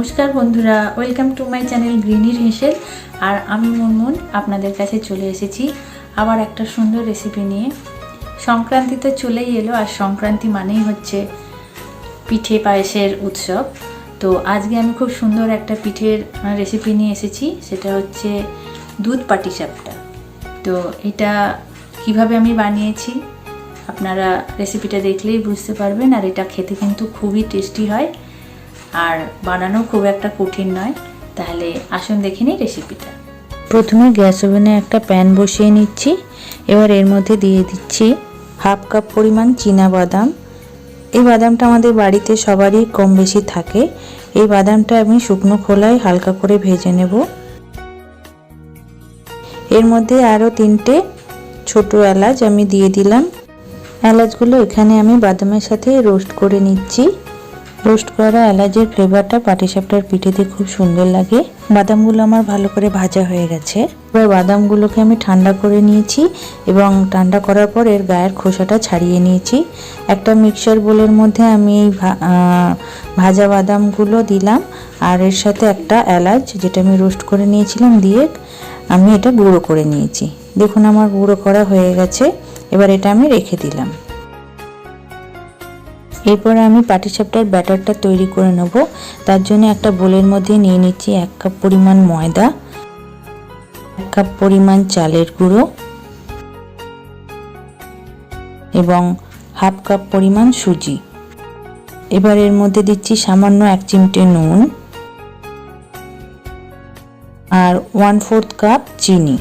নমস্কার বন্ধুরা, welcome to my channel গ্রিনির হেসেল। আর আমি মুনমুন আপনাদের কাছে চলে এসেছি আবার একটা সুন্দর রেসিপি নিয়ে। সংক্রান্তি তো চলেই এলো, আর সংক্রান্তি মানেই হচ্ছে পিঠে পায়েসের উৎসব। তো আজকে আমি খুব সুন্দর একটা পিঠের রেসিপি নিয়ে এসেছি, সেটা হচ্ছে দুধ পাটিসাপটা। তো এটা কিভাবে আমি বানিয়েছি আপনারা রেসিপিটা দেখলেই বুঝতে পারবেন। আর এটা খেতে কিন্তু খুবই টেস্টি হয়, আর বানানো খুব একটা কঠিন নয়। তাহলে আসুন দেখে নিই রেসিপিটা। প্রথমে গ্যাস ওভেনে একটা প্যান বসিয়ে নিচ্ছি। এবার এর মধ্যে দিয়ে দিচ্ছি হাফ কাপ পরিমাণ চীনা বাদাম। এই বাদামটা আমাদের বাড়িতে সবারই কম বেশি থাকে। এই বাদামটা আমি শুকনো খোলায় হালকা করে ভেজে নেব। এর মধ্যে আরও 3টে ছোট এলাচ আমি দিয়ে দিলাম। এলাচগুলো এখানে আমি বাদামের সাথে রোস্ট করে নিচ্ছি। রোস্ট করা এলাচের ফ্লেভারটা পাটিসাপটার পিঠেতে খুব সুন্দর লাগে। বাদামগুলো আমার ভালো করে ভাজা হয়ে গেছে। এবার বাদামগুলোকে আমি ঠান্ডা করে নিয়েছি এবং ঠান্ডা করার পর এর গায়ের খোসাটা ছাড়িয়ে নিয়েছি। একটা মিক্সার বোলের মধ্যে আমি এই ভাজা বাদামগুলো দিলাম, আর এর সাথে একটা এলাচ যেটা আমি রোস্ট করে নিয়েছিলাম দিয়ে আমি এটা গুঁড়ো করে নিয়েছি। দেখুন আমার গুঁড়ো করা হয়ে গেছে। এবার এটা আমি রেখে দিলাম। এরপরে আমি পাটিসাপটার ব্যাটারটা তৈরি করে নেব। তার জন্য একটা বোলের মধ্যে নিয়ে নিচ্ছি 1 কাপ পরিমাণ ময়দা, 1 কাপ পরিমাণ চালের গুঁড়ো এবং হাফ কাপ পরিমাণ সুজি। এবার এর মধ্যে দিচ্ছি সামান্য 1 চিমটে নুন আর 1/4 কাপ চিনি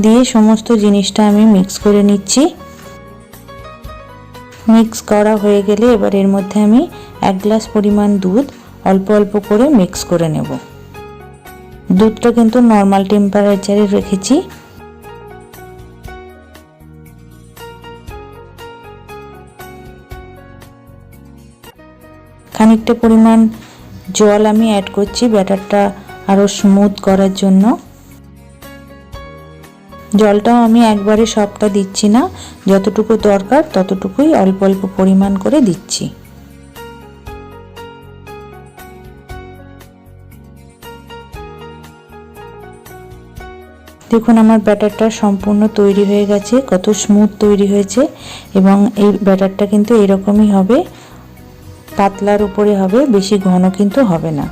দিয়ে সমস্ত জিনিসটা আমি মিক্স করে নিচ্ছি। মিক্স করা হয়ে গেলে এবার এর মধ্যে আমি 1 গ্লাস পরিমাণ দুধ অল্প অল্প করে মিক্স করে নেব। দুধটা কিন্তু নর্মাল টেম্পারেচারে রেখেছি। খানিকটা পরিমাণ জল আমি অ্যাড করছি ব্যাটারটা আরো স্মুথ করার জন্য। জলটাও আমি একবারে সবটা দিচ্ছি না, যতটুকু দরকার ততটুকুই অল্প অল্প পরিমাণ করে দিচ্ছি। দেখুন আমার ব্যাটারটা সম্পূর্ণ তৈরি হয়ে গেছে, কত স্মুথ তৈরি হয়েছে। এবং এই ব্যাটারটা কিন্তু এরকমই হবে, পাতলার উপরে হবে, বেশি ঘন কিন্তু হবে না।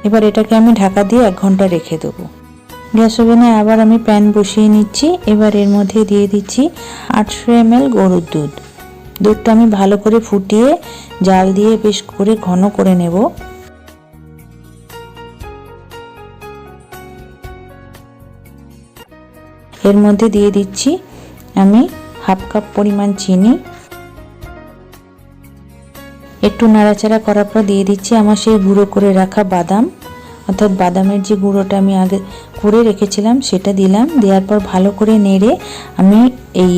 এবার এটাকে আমি ঢাকা দিয়ে 1 ঘন্টা রেখে দেবো। গ্যাস ওভেনে আবার আমি প্যান বসিয়ে নিচ্ছি। এবার এর মধ্যে দিয়ে দিচ্ছি 800 ml গরুর দুধ। দুধটা আমি ভালো করে ফুটিয়ে জাল দিয়ে বেশ করে ঘন করে নেব। এর মধ্যে দিয়ে দিচ্ছি আমি হাফ কাপ পরিমাণ চিনি। একটু নাড়াচাড়া করার পর দিয়ে দিচ্ছি আমার সেই গুঁড়ো করে রাখা বাদাম, অর্থাৎ বাদামের যে গুঁড়োটা আমি আগে করে রেখেছিলাম সেটা দিলাম। দেওয়ার পর ভালো করে নেড়ে আমি এই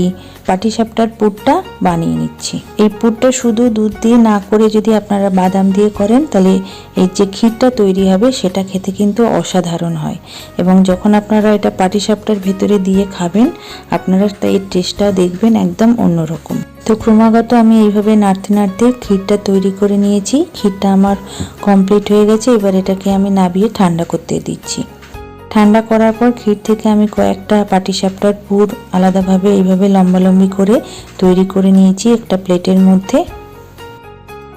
পাটিসাপটার পুরটা বানিয়ে নিচ্ছি। এই পুরটা শুধু দুধ দিয়ে না করে যদি আপনারা বাদাম দিয়ে করেন তাহলে এই যে ক্ষীরটা তৈরি হবে সেটা খেতে কিন্তু অসাধারণ হয়। এবং যখন আপনারা এটা পাটিসাপটার ভেতরে দিয়ে খাবেন আপনারা এর টেস্টটা দেখবেন একদম অন্যরকম। তো ক্রমাগত আমি এইভাবে নাড়তে নাড়তে ক্ষীরটা তৈরি করে নিয়েছি। ক্ষীরটা আমার কমপ্লিট হয়ে গেছে। এবার এটাকে আমি নাবিয়ে ঠান্ডা করতে দিচ্ছি। ঠান্ডা করার পর ক্ষীর থেকে আমি কয়েকটা পাটিসাপটার পুর আলাদাভাবে এইভাবে লম্বালম্বি করে তৈরি করে নিয়েছি একটা প্লেটের মধ্যে।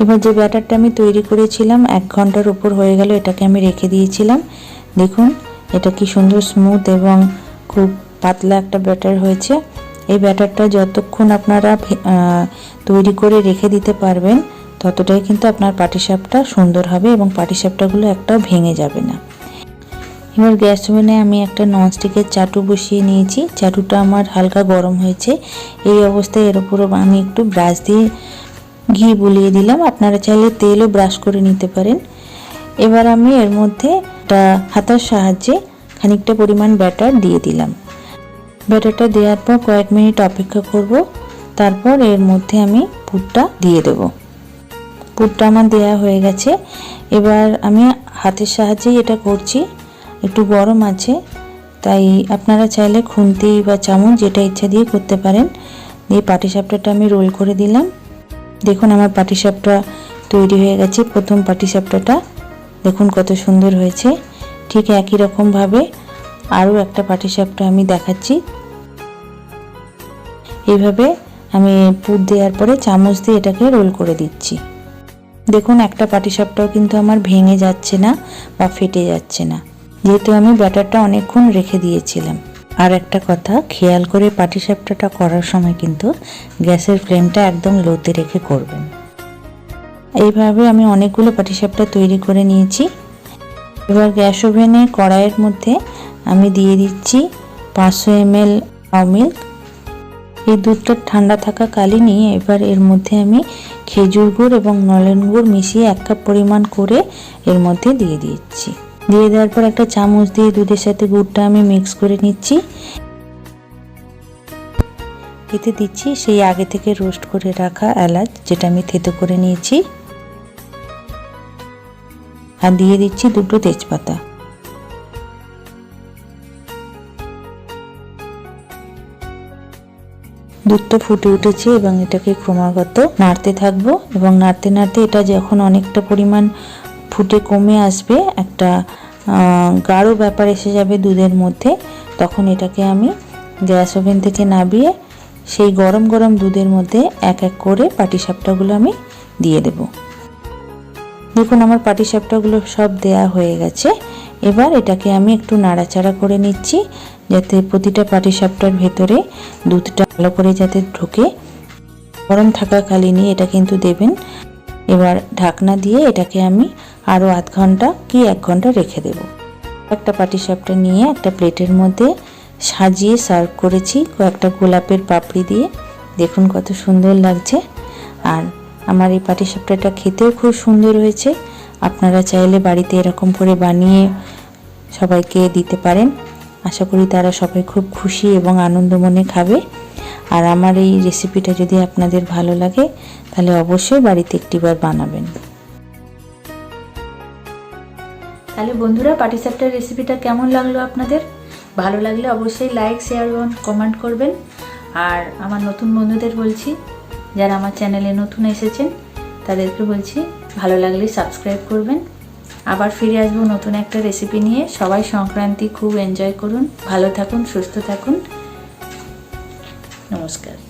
এবার যে ব্যাটারটা আমি তৈরি করেছিলাম 1 ঘন্টার উপর হয়ে গেল, এটাকে আমি রেখে দিয়েছিলাম। দেখুন এটা কি সুন্দর স্মুথ এবং খুব পাতলা একটা ব্যাটার হয়েছে। এই ব্যাটারটা যতক্ষণ আপনারা তৈরি করে রেখে দিতে পারবেন ততটাই কিন্তু আপনার পাটিসাপটা সুন্দর হবে এবং পাটিসাপটাগুলো একটাও ভেঙে যাবে না। এবার গ্যাস ওভেনে আমি একটা ননস্টিকের চাটু বসিয়ে নিয়েছি। চাটুটা আমার হালকা গরম হয়েছে। এই অবস্থায় এর উপর আমি একটু ব্রাশ দিয়ে ঘি বুলিয়ে দিলাম। আপনারা চাইলে তেলও ব্রাশ করে নিতে পারেন। এবার আমি এর মধ্যে একটা হাতার সাহায্যে খানিকটা পরিমাণ ব্যাটার দিয়ে দিলাম। ব্যাটারটা দেওয়ার পর কয়েক মিনিট অপেক্ষা করব। তারপর এর মধ্যে আমি পুরটা দিয়ে দেব। পুরটা আমার দেওয়া হয়ে গেছে। এবার আমি হাতের সাহায্যেই এটা করছি, একটু গরম আছে তাই আপনারা চাইলে খুন্তি বা চামচ যেটা ইচ্ছা দিয়ে করতে পারেন। এই পাটিসাপটাটা আমি রোল করে দিলাম। দেখুন আমার পাটিসাপটা তৈরি হয়ে গেছে। প্রথম পাটিসাপটাটা দেখুন কত সুন্দর হয়েছে। ঠিক একই রকম ভাবে আরও একটা পাটিসাপটা আমি দেখাচ্ছি। এইভাবে আমি পুর দেওয়ার পরে চামচ দিয়ে এটাকে রোল করে দিচ্ছি। দেখুন একটা পাটিসাপটাও কিন্তু আমার ভেঙে যাচ্ছে না বা ফেটে যাচ্ছে না, যেহেতু আমি ব্যাটারটা অনেকক্ষণ রেখে দিয়েছিলাম। আর একটা কথা খেয়াল করে পাটিসাপটাটা করার সময় কিন্তু গ্যাসের ফ্লেমটা একদম লোতে রেখে করবেন। এইভাবে আমি অনেকগুলো পাটিসাপটা তৈরি করে নিয়েছি। এবার গ্যাস ওভেনে কড়াইয়ের মধ্যে আমি দিয়ে দিচ্ছি 500 ml কাউ মিল্ক। এই দুধটা ঠান্ডা থাকাকালীনই এবার এর মধ্যে আমি খেজুর গুড় এবং নলেন গুড় মিশিয়ে 1 কাপ পরিমাণ করে এর মধ্যে দিয়ে দিচ্ছি। দিয়ে দেওয়ার পর একটা চামচ দিয়ে দুধের সাথে গুড়টা আমি মিক্স করে নিচ্ছি। এতে দিচ্ছি সেই আগে থেকে রোস্ট করে রাখা এলাচ, যেটা আমি থেতো করে নিয়েছি, আর দিয়ে দিচ্ছি 2টো তেজপাতা। দুধটা ফুটে উঠেছে এবং এটাকে ক্রমাগত নাড়তে থাকবো এবং নাড়তে নাড়তে এটা যখন অনেকটা পরিমাণ ফুটে কমে আসবে, একটা গাঢ় ব্যাপার এসে যাবে দুধের মধ্যে, তখন এটাকে আমি গ্যাস ওভেন থেকে নামিয়ে সেই গরম গরম দুধের মধ্যে এক এক করে পাটিসাপটাগুলো আমি দিয়ে দেব। দেখুন আমার পাটিসাপটাগুলো সব দেয়া হয়ে গেছে। এবার এটাকে আমি একটু নাড়াচাড়া করে নিচ্ছি, যাতে প্রতিটা পাটিসাপটার ভেতরে দুধটা ভালো করে যাতে ঢোকে। গরম থাকাকালীনই এটা কিন্তু দেবেন। এবার ঢাকনা দিয়ে এটাকে আমি আরও আধ ঘন্টা কি 1 ঘন্টা রেখে দেব। একটা পাটিসাপটা নিয়ে একটা প্লেটের মধ্যে সাজিয়ে সার্ভ করেছি কয়েকটা গোলাপের পাপড়ি দিয়ে। দেখুন কত সুন্দর লাগছে। আর আমার এই পাটিসাপটাটা খেতেও খুব সুন্দর হয়েছে। আপনারা চাইলে বাড়িতে এরকম করে বানিয়ে সবাইকে দিতে পারেন। আশা করি তারা সবাই খুব খুশি এবং আনন্দ মনে খাবে। আর আমার এই রেসিপিটা যদি আপনাদের ভালো লাগে তাহলে অবশ্যই বাড়িতে একটিবার বানাবেন। তাহলে বন্ধুরা, পাটিসাপটার রেসিপিটা কেমন লাগলো আপনাদের? ভালো লাগলে অবশ্যই লাইক, শেয়ার এবং কমেন্ট করবেন। আর আমার নতুন বন্ধুদের বলছি, যারা আমার চ্যানেলে নতুন এসেছেন তাদেরকে বলছি ভালো লাগলে সাবস্ক্রাইব করবেন। আবার ফিরে আসবো নতুন একটা রেসিপি নিয়ে। সবাই সংক্রান্তি খুব এনজয় করুন, ভালো থাকুন, সুস্থ থাকুন। নমস্কার।